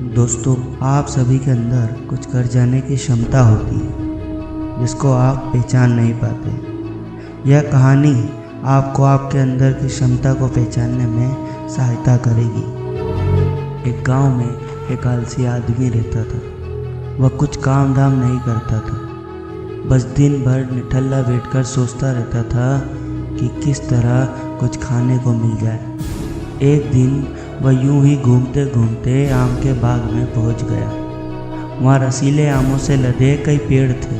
दोस्तों, आप सभी के अंदर कुछ कर जाने की क्षमता होती है जिसको आप पहचान नहीं पाते। यह कहानी आपको आपके अंदर की क्षमता को पहचानने में सहायता करेगी। एक गांव में एक आलसी आदमी रहता था। वह कुछ काम धाम नहीं करता था, बस दिन भर निठल्ला बैठकर सोचता रहता था कि किस तरह कुछ खाने को मिल जाए। एक दिन वह यूं ही घूमते घूमते आम के बाग में पहुंच गया। वहाँ रसीले आमों से लदे कई पेड़ थे।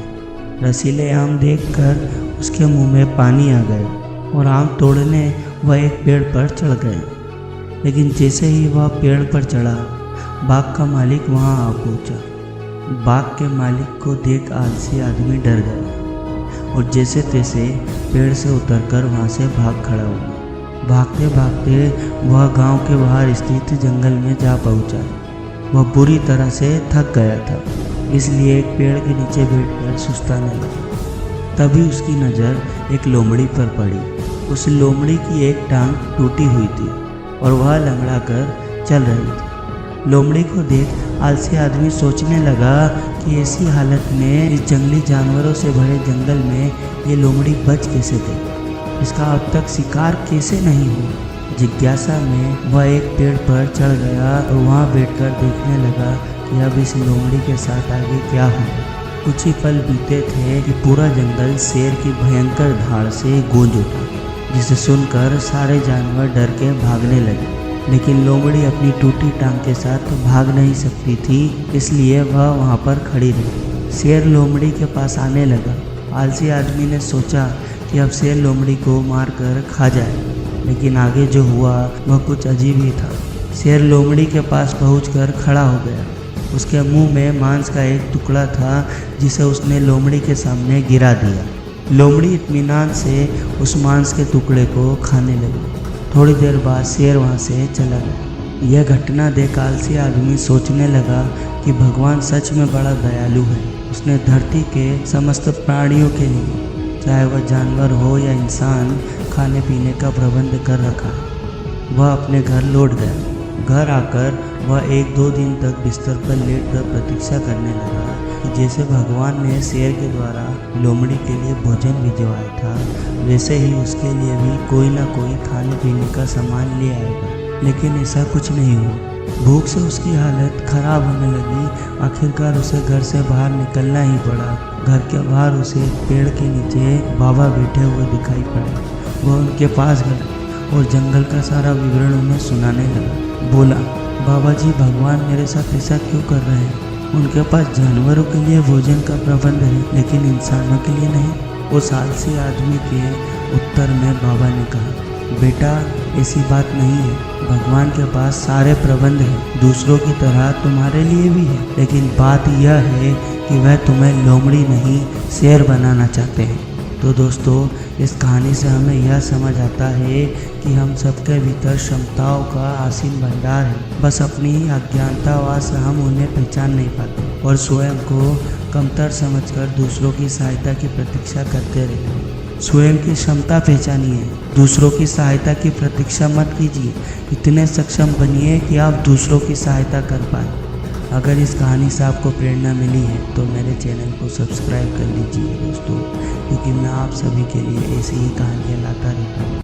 रसीले आम देखकर उसके मुंह में पानी आ गया और आम तोड़ने वह एक पेड़ पर चढ़ गया। लेकिन जैसे ही वह पेड़ पर चढ़ा, बाग का मालिक वहाँ आ पहुंचा। बाग के मालिक को देख आलसी आदमी डर गया और जैसे तैसे पेड़ से उतरकर वहाँ से भाग खड़ा हुआ। भागते भागते वह गांव के बाहर स्थित जंगल में जा पहुंचा। वह बुरी तरह से थक गया था, इसलिए एक पेड़ के नीचे बैठकर सुस्ताने लगा। तभी उसकी नज़र एक लोमड़ी पर पड़ी। उस लोमड़ी की एक टांग टूटी हुई थी और वह लंगड़ा कर चल रही थी। लोमड़ी को देख आलसी आदमी सोचने लगा कि ऐसी हालत में इस जंगली जानवरों से भरे जंगल में ये लोमड़ी बच कैसे गई, इसका अब तक शिकार कैसे नहीं हुआ। जिज्ञासा में वह एक पेड़ पर चढ़ गया और वहाँ बैठकर देखने लगा कि अब इस लोमड़ी के साथ आगे क्या होगा। कुछ ही पल बीते थे कि पूरा जंगल शेर की भयंकर धाड़ से गूंज उठा, जिसे सुनकर सारे जानवर डर के भागने लगे। लेकिन लोमड़ी अपनी टूटी टांग के साथ भाग नहीं सकती थी, इसलिए वह वहाँ पर खड़ी रही। शेर लोमड़ी के पास आने लगा। आलसी आदमी ने सोचा कि अब शेर लोमड़ी को मारकर खा जाए, लेकिन आगे जो हुआ वह कुछ अजीब ही था। शेर लोमड़ी के पास पहुंचकर खड़ा हो गया। उसके मुंह में मांस का एक टुकड़ा था जिसे उसने लोमड़ी के सामने गिरा दिया। लोमड़ी इत्मीनान से उस मांस के टुकड़े को खाने लगी। थोड़ी देर बाद शेर वहां से चला गया। यह घटना देख आलसी आदमी सोचने लगा कि भगवान सच में बड़ा दयालु है। उसने धरती के समस्त प्राणियों के लिए, चाहे वह जानवर हो या इंसान, खाने पीने का प्रबंध कर रखा। वह अपने घर लौट गया। घर आकर वह 1-2 दिन तक बिस्तर पर लेटकर प्रतीक्षा करने लगा कि जैसे भगवान ने शेर के द्वारा लोमड़ी के लिए भोजन भिजवाया था, वैसे ही उसके लिए भी कोई ना कोई खाने पीने का सामान ले आएगा। लेकिन ऐसा कुछ नहीं हुआ। भूख से उसकी हालत खराब होने लगी। आखिरकार उसे घर से बाहर निकलना ही पड़ा। घर के बाहर उसे एक पेड़ के नीचे बाबा बैठे हुए दिखाई पड़े। वह उनके पास गया और जंगल का सारा विवरण उन्हें सुनाने लगा। बोला, बाबा जी, भगवान मेरे साथ ऐसा क्यों कर रहे हैं? उनके पास जानवरों के लिए भोजन का प्रबंध है, लेकिन इंसानों के लिए नहीं। उस आलसी आदमी के उत्तर में बाबा ने कहा, बेटा, ऐसी बात नहीं है। भगवान के पास सारे प्रबंध हैं, दूसरों की तरह तुम्हारे लिए भी है। लेकिन बात यह है कि वह तुम्हें लोमड़ी नहीं, शेर बनाना चाहते हैं। तो दोस्तों, इस कहानी से हमें यह समझ आता है कि हम सबके भीतर क्षमताओं का असीम भंडार है। बस अपनी अज्ञानतावश हम उन्हें पहचान नहीं पाते और स्वयं को कमतर समझकर दूसरों की सहायता की प्रतीक्षा करते रहते हैं। स्वयं की क्षमता पहचानिए, दूसरों की सहायता की प्रतीक्षा मत कीजिए। इतने सक्षम बनिए कि आप दूसरों की सहायता कर पाएँ। अगर इस कहानी से आपको प्रेरणा मिली है तो मेरे चैनल को सब्सक्राइब कर लीजिए दोस्तों, क्योंकि मैं आप सभी के लिए ऐसी ही कहानियाँ लाता रहता हूँ।